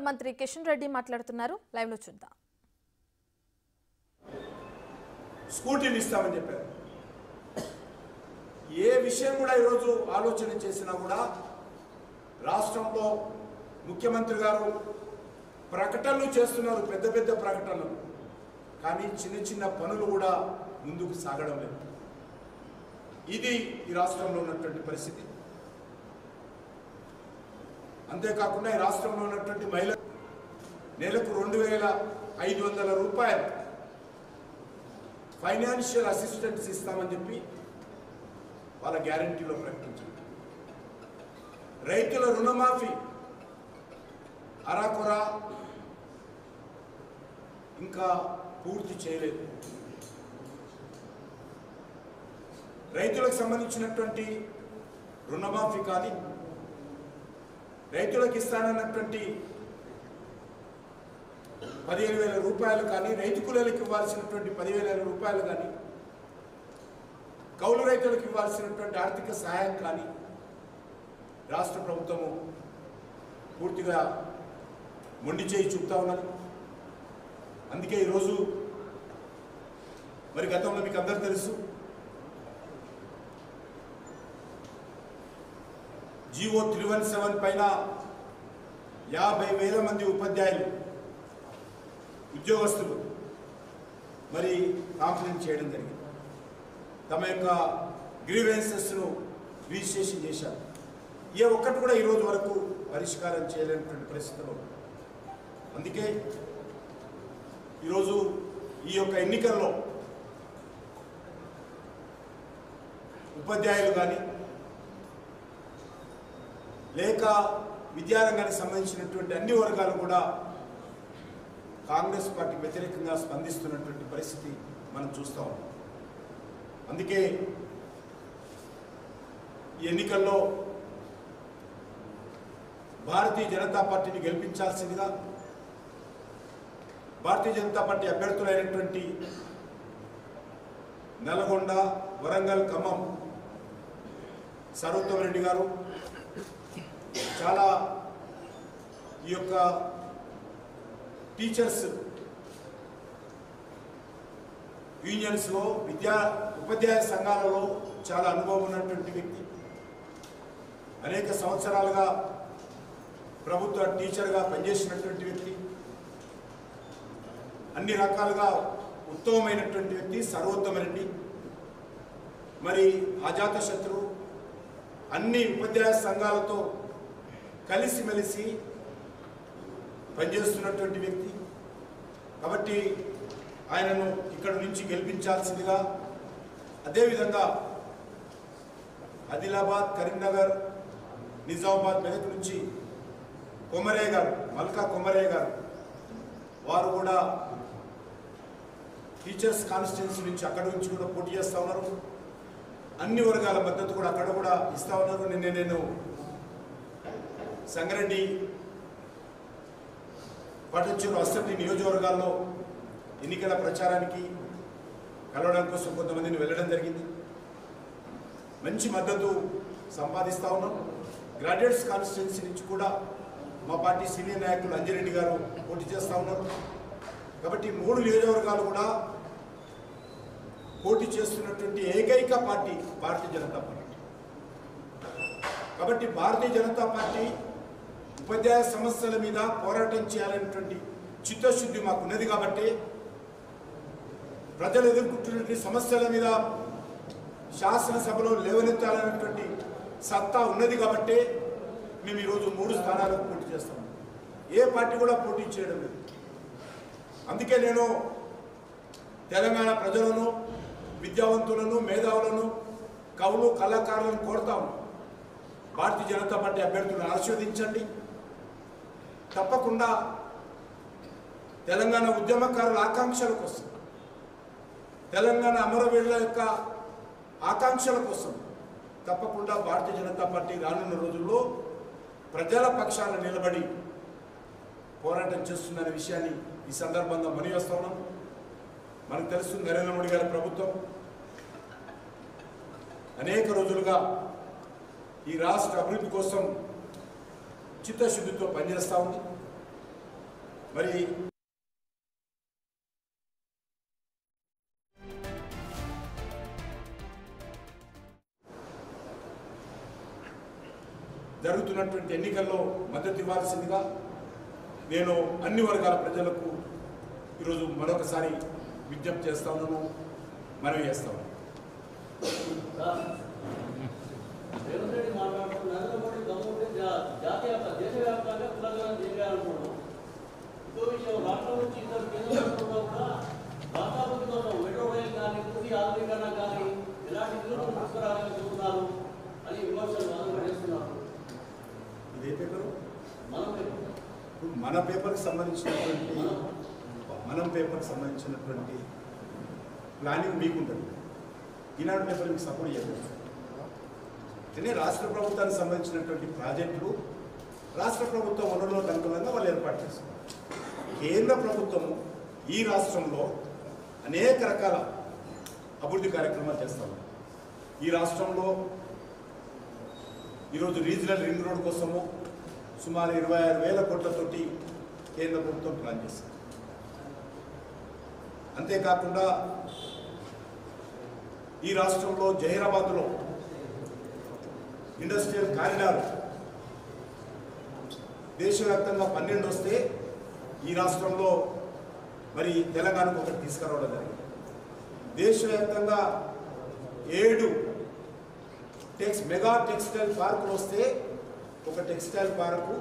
మంత్రి కిషన్ రెడ్డి మాట్లాడుతున్నారు. లైవ్ లో చూద్దాం. స్కూటీని ఇస్తామని చెప్పారు. ఏ విషయం కూడా ఈరోజు ఆలోచన చేసినా కూడా రాష్ట్రంలో ముఖ్యమంత్రి గారు ప్రకటనలు చేస్తున్నారు, పెద్ద పెద్ద ప్రకటనలు, కానీ చిన్న చిన్న పనులు కూడా ముందుకు సాగడం లేదు. ఇది ఈ రాష్ట్రంలో ఉన్నటువంటి పరిస్థితి. అంతేకాకుండా ఈ రాష్ట్రంలో ఉన్నటువంటి మహిళలు నెలకు 2500 రూపాయలు ఫైనాన్షియల్ అసిస్టెన్స్ ఇస్తామని చెప్పి వాళ్ళ గ్యారంటీలో ప్రకటించారు. రైతుల రుణమాఫీ అరాకొర ఇంకా పూర్తి చేయలేదు. రైతులకు సంబంధించినటువంటి రుణమాఫీ కానీ, రైతులకు ఇస్తానన్నటువంటి 15,000 రూపాయలు కానీ, రైతు కూలీలకు ఇవ్వాల్సినటువంటి 10,000 రూపాయలు కానీ, కౌలు రైతులకు ఇవ్వాల్సినటువంటి ఆర్థిక సహాయం కానీ రాష్ట్ర ప్రభుత్వము పూర్తిగా మొండి చేయి చూపుతా ఉన్నది. అందుకే ఈరోజు మరి గతంలో మీకు అందరూ తెలుసు, జీవో 317 పైన 50,000 మంది ఉపాధ్యాయులు ఉద్యోగస్తులు మరి కాంప్లైంట్ చేయడం జరిగింది. తమ యొక్క గ్రీవెన్సెస్ను రిజిస్ట్రేషన్ చేశారు. ఏ ఒక్కటి కూడా ఈరోజు వరకు పరిష్కారం చేయలేనటువంటి పరిస్థితిలో. అందుకే ఈరోజు ఈ యొక్క ఎన్నికల్లో ఉపాధ్యాయులు కానీ లేక విద్యారంగానికి సంబంధించినటువంటి అన్ని వర్గాలు కూడా కాంగ్రెస్ పార్టీకి వ్యతిరేకంగా స్పందిస్తున్నటువంటి పరిస్థితి మనం చూస్తూ ఉన్నాం. అందుకే ఈ ఎన్నికల్లో భారతీయ జనతా పార్టీని గెలిపించాల్సిందిగా భారతీయ జనతా పార్టీ అభ్యర్థులైనటువంటి నల్గొండ, వరంగల్, ఖమ్మం సర్వోత్తమ్ రెడ్డి గారు చాలా ఈ యొక్క టీచర్స్ యూనియన్స్లో ఉపాధ్యాయ సంఘాలలో చాలా అనుభవం ఉన్నటువంటి వ్యక్తి. అనేక సంవత్సరాలుగా ప్రభుత్వ టీచర్గా పనిచేసినటువంటి వ్యక్తి. అన్ని రకాలుగా ఉత్తమమైనటువంటి వ్యక్తి సర్వోత్తమ రెడ్డి. మరి అజాత శత్రువు, అన్ని ఉపాధ్యాయ సంఘాలతో కలిసిమెలిసి పనిచేస్తున్నటువంటి వ్యక్తి. కాబట్టి ఆయనను ఇక్కడ నుంచి గెలిపించాల్సిందిగా, అదేవిధంగా ఆదిలాబాద్, కరీంనగర్, నిజామాబాద్, మెదక్ నుంచి కొమరయ్య గారు, మల్కా కొమరయ్య గారు, వారు కూడా టీచర్స్ కాన్స్టిట్యున్సీ నుంచి అక్కడి నుంచి కూడా పోటీ చేస్తూ ఉన్నారు. అన్ని వర్గాల మద్దతు కూడా అక్కడ కూడా ఇస్తూ ఉన్నారు. నేను సంగారెడ్డి, పటంచెరు, అసెంబ్లీ నియోజకవర్గాల్లో ఎన్నికల ప్రచారానికి కలవడం కోసం కొంతమందిని వెళ్ళడం జరిగింది. మంచి మద్దతు సంపాదిస్తూ ఉన్నాం. గ్రాడ్యుయేట్స్ కాన్స్టిట్యున్సీ నుంచి కూడా మా పార్టీ సీనియర్ నాయకులు అంజిరెడ్డి గారు పోటీ చేస్తూ ఉన్నారు. కాబట్టి 3 నియోజకవర్గాలు కూడా పోటీ చేస్తున్నటువంటి ఏకైక పార్టీ భారతీయ జనతా పార్టీ. కాబట్టి భారతీయ జనతా పార్టీ ఉపాధ్యాయ సమస్యల మీద పోరాటం చేయాలనేటువంటి చిత్తశుద్ధి మాకు ఉన్నది. కాబట్టి ప్రజలు ఎదుర్కొంటున్నటువంటి సమస్యల మీద శాసనసభలో లేవనెత్తాలనేటువంటి సత్తా ఉన్నది. కాబట్టి మేము ఈరోజు 3 స్థానాలకు పోటీ చేస్తాం. ఏ పార్టీ కూడా పోటీ చేయడం లేదు. అందుకే నేను తెలంగాణ ప్రజలను, విద్యావంతులను, మేధావులను, కవులు, కళాకారులను కోరుతాము, భారతీయ జనతా పార్టీ అభ్యర్థులను ఆశీర్వదించండి. తప్పకుండా తెలంగాణ ఉద్యమకారుల ఆకాంక్షల కోసం, తెలంగాణ అమరవీరుల యొక్క ఆకాంక్షల కోసం తప్పకుండా భారతీయ జనతా పార్టీ రానున్న రోజుల్లో ప్రజల పక్షాన నిలబడి పోరాటం చేస్తున్న విషయాన్ని ఈ సందర్భంగా మనవి చేస్తా ఉన్నాం. మనకు తెలుసు, నరేంద్ర మోడీ గారి ప్రభుత్వం అనేక రోజులుగా ఈ రాష్ట్ర అభివృద్ధి కోసం చిత్తశుద్ధితో పనిచేస్తూ ఉంది. మరి జరుగుతున్నటువంటి ఎన్నికల్లో మద్దతు ఇవ్వాల్సిందిగా నేను అన్ని వర్గాల ప్రజలకు ఈరోజు మరొకసారి విజ్ఞప్తి చేస్తా ఉన్నాను, మనవి చేస్తా ఉన్నాను. ఇదే పేపరు మన పేపర్కి సంబంధించినటువంటి ప్లానింగ్ మీకుంటుంది. ఈనాడు పేపర్ మీకు సపోర్ట్ చేయలేదు. కానీ రాష్ట్ర ప్రభుత్వానికి సంబంధించినటువంటి ప్రాజెక్టులు రాష్ట్ర ప్రభుత్వం వనరులకు అనుగుణంగా వాళ్ళు ఏర్పాటు చేస్తారు. కేంద్ర ప్రభుత్వము ఈ రాష్ట్రంలో అనేక రకాల అభివృద్ధి కార్యక్రమాలు చేస్తాము. ఈ రాష్ట్రంలో ఈరోజు రీజనల్ రింగ్ రోడ్ కోసము సుమారు 26,000 కోట్లతోటి కేంద్ర ప్రభుత్వం ప్లాన్ చేస్తుంది. అంతేకాకుండా ఈ రాష్ట్రంలో జహీరాబాద్లో ఇండస్ట్రియల్ కారిడార్ దేశవ్యాప్తంగా 12 వస్తే ఈ రాష్ట్రంలో మరి తెలంగాణకు ఒకటి తీసుకురావడం జరిగింది. దేశవ్యాప్తంగా 7 మెగా టెక్స్టైల్ పార్కులు వస్తే ఒక టెక్స్టైల్ పార్కు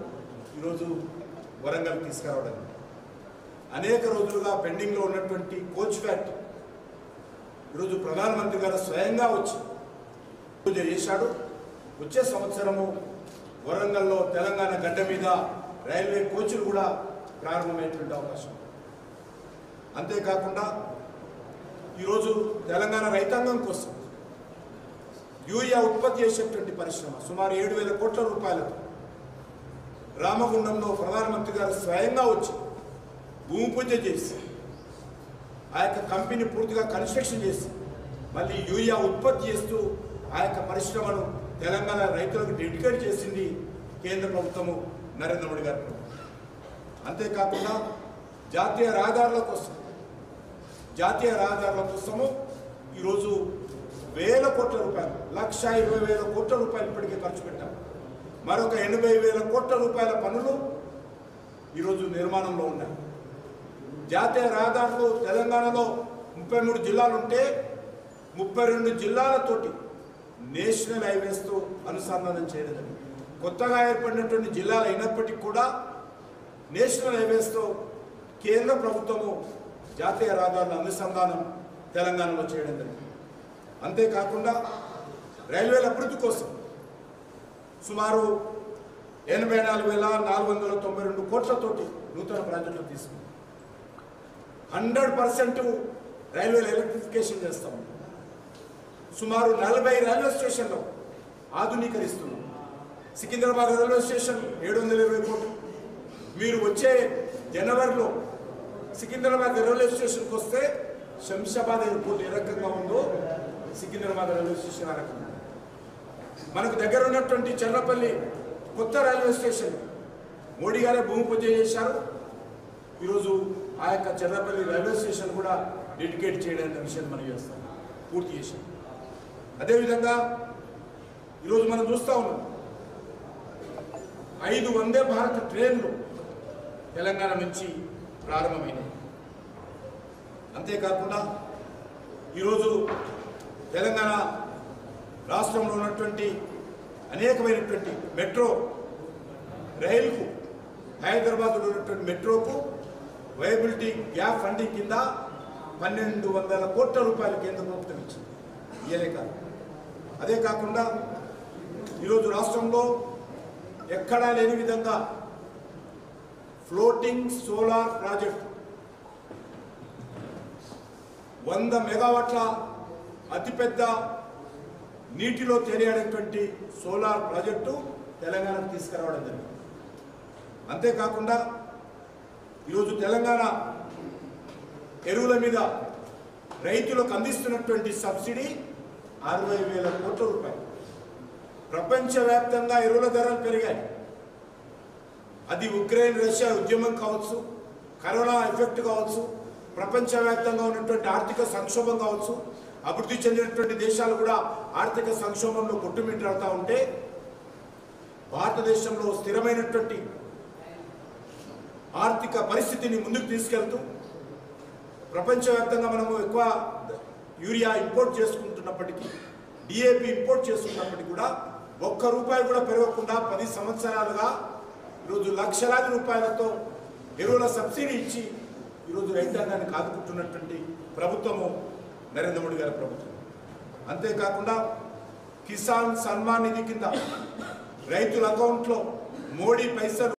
ఈరోజు వరంగల్ తీసుకురావడం. అనేక రోజులుగా పెండింగ్లో ఉన్నటువంటి కోచ్ ఫ్యాక్టరీ ఈరోజు ప్రధానమంత్రి గారు స్వయంగా వచ్చి పూజ చేశాడు. వచ్చే సంవత్సరము వరంగల్లో తెలంగాణ గడ్డ మీద రైల్వే కోచ్లు కూడా ప్రారంభమయ్యేటువంటి అవకాశం. అంతేకాకుండా ఈరోజు తెలంగాణ రైతాంగం కోసం యూరియా ఉత్పత్తి చేసేటువంటి పరిశ్రమ సుమారు 7,000 కోట్ల రూపాయలతో రామగుండంలో ప్రధానమంత్రి గారు స్వయంగా వచ్చి భూమి పూజ చేసి ఆ యొక్క కంపెనీ పూర్తిగా కన్స్ట్రక్షన్ చేసి మళ్ళీ యూరియా ఉత్పత్తి చేస్తూ ఆ యొక్క పరిశ్రమను తెలంగాణ రైతులకు డెడికేట్ చేసింది కేంద్ర ప్రభుత్వము, నరేంద్ర మోడీ గారు. అంతేకాకుండా జాతీయ రహదారుల కోసము ఈరోజు 1,000 కోట్ల రూపాయలు 1,20,000 కోట్ల రూపాయలు ఇప్పటికే ఖర్చు పెట్టాము. మరొక 80,000 కోట్ల రూపాయల పనులు ఈరోజు నిర్మాణంలో ఉన్నాయి. జాతీయ రహదారులు తెలంగాణలో 33 జిల్లాలు ఉంటే 32 జిల్లాలతోటి నేషనల్ హైవేస్తో అనుసంధానం చేయడం జరిగింది. కొత్తగా ఏర్పడినటువంటి జిల్లాలు అయినప్పటికీ కూడా నేషనల్ హైవేస్తో కేంద్ర ప్రభుత్వము జాతీయ రహదారుల అనుసంధానం తెలంగాణలో చేయడం జరిగింది. అంతేకాకుండా రైల్వేల అభివృద్ధి కోసం సుమారు 84,492 కోట్లతోటి నూతన ప్రాజెక్టులు తీసుకుంది. 100% రైల్వేల ఎలక్ట్రిఫికేషన్ చేస్తాము. సుమారు 40 రైల్వే స్టేషన్లు ఆధునీకరిస్తున్నాం. సికింద్రాబాద్ రైల్వే స్టేషన్ 720 కోట్లు. మీరు వచ్చే జనవరిలో సికింద్రాబాద్ రైల్వే స్టేషన్కి వస్తే శంషాబాద్ ఎయిర్పోర్ట్ ఏ రకంగా ఉందో సికింద్రాబాద్ రైల్వే స్టేషన్ ఆ రకంగా. మనకు దగ్గర ఉన్నటువంటి చర్లపల్లి కొత్త రైల్వే స్టేషన్ మోడీ గారే భూమి పూజ చేశారు. ఈరోజు ఆ యొక్క చర్లపల్లి రైల్వే స్టేషన్ కూడా డెడికేట్ చేయడానికి విషయం మనం చేస్తాం, పూర్తి చేశాం. అదేవిధంగా ఈరోజు మనం చూస్తూ ఉన్నాం 5 వందే భారత్ ట్రైన్లు తెలంగాణ నుంచి ప్రారంభమైనవి. అంతేకాకుండా ఈరోజు తెలంగాణ రాష్ట్రంలో ఉన్నటువంటి అనేకమైనటువంటి మెట్రో రైలుకు హైదరాబాద్లో ఉన్నటువంటి మెట్రోకు వైబిలిటీ గ్యాప్ ఫండింగ్ కింద 1,200 కోట్ల రూపాయలు కేంద్ర ప్రభుత్వం ఇచ్చింది. ఇయలే కాదు. అదే కాకుండా ఈరోజు రాష్ట్రంలో ఎక్కడా లేని విధంగా ఫ్లోటింగ్ సోలార్ ప్రాజెక్ట్ 100 మెగావాట్ల అతిపెద్ద నీటిలో తేలియాడేటువంటి సోలార్ ప్రాజెక్టు తెలంగాణకు తీసుకురావడం జరిగింది. అంతేకాకుండా ఈరోజు తెలంగాణ ఎరువుల మీద రైతులకు అందిస్తున్నటువంటి సబ్సిడీ 60,000 కోట్ల రూపాయలు. ప్రపంచవ్యాప్తంగా ఎరువుల ధరలు పెరిగాయి. అది ఉక్రెయిన్ రష్యా ఉద్యమం కావచ్చు, కరోనా ఎఫెక్ట్ కావచ్చు, ప్రపంచవ్యాప్తంగా ఉన్నటువంటి ఆర్థిక సంక్షోభం కావచ్చు, అభివృద్ధి చెందినటువంటి దేశాలు కూడా ఆర్థిక సంక్షోభంలో కొట్టుమిట్టాడుతూ ఉంటే భారతదేశంలో స్థిరమైనటువంటి ఆర్థిక పరిస్థితిని ముందుకు తీసుకెళ్తూ ప్రపంచవ్యాప్తంగా మనము ఎక్కువ యూరియా ఇంపోర్ట్ చేసుకుంటున్నప్పటికీ, డిఏపి ఇంపోర్ట్ చేసుకున్నప్పటికీ కూడా ₹1 కూడా పెరగకుండా 10 సంవత్సరాలుగా ఈరోజు లక్షలాది రూపాయలతో ఎరువుల సబ్సిడీ ఇచ్చి ఈరోజు రైతాంగాన్ని కాదుకుంటున్నటువంటి ప్రభుత్వము నరేంద్ర మోడీ గారి ప్రభుత్వం. అంతేకాకుండా కిసాన్ సన్మాన్ నిధి కింద రైతుల అకౌంట్లో మోడీ పైసలు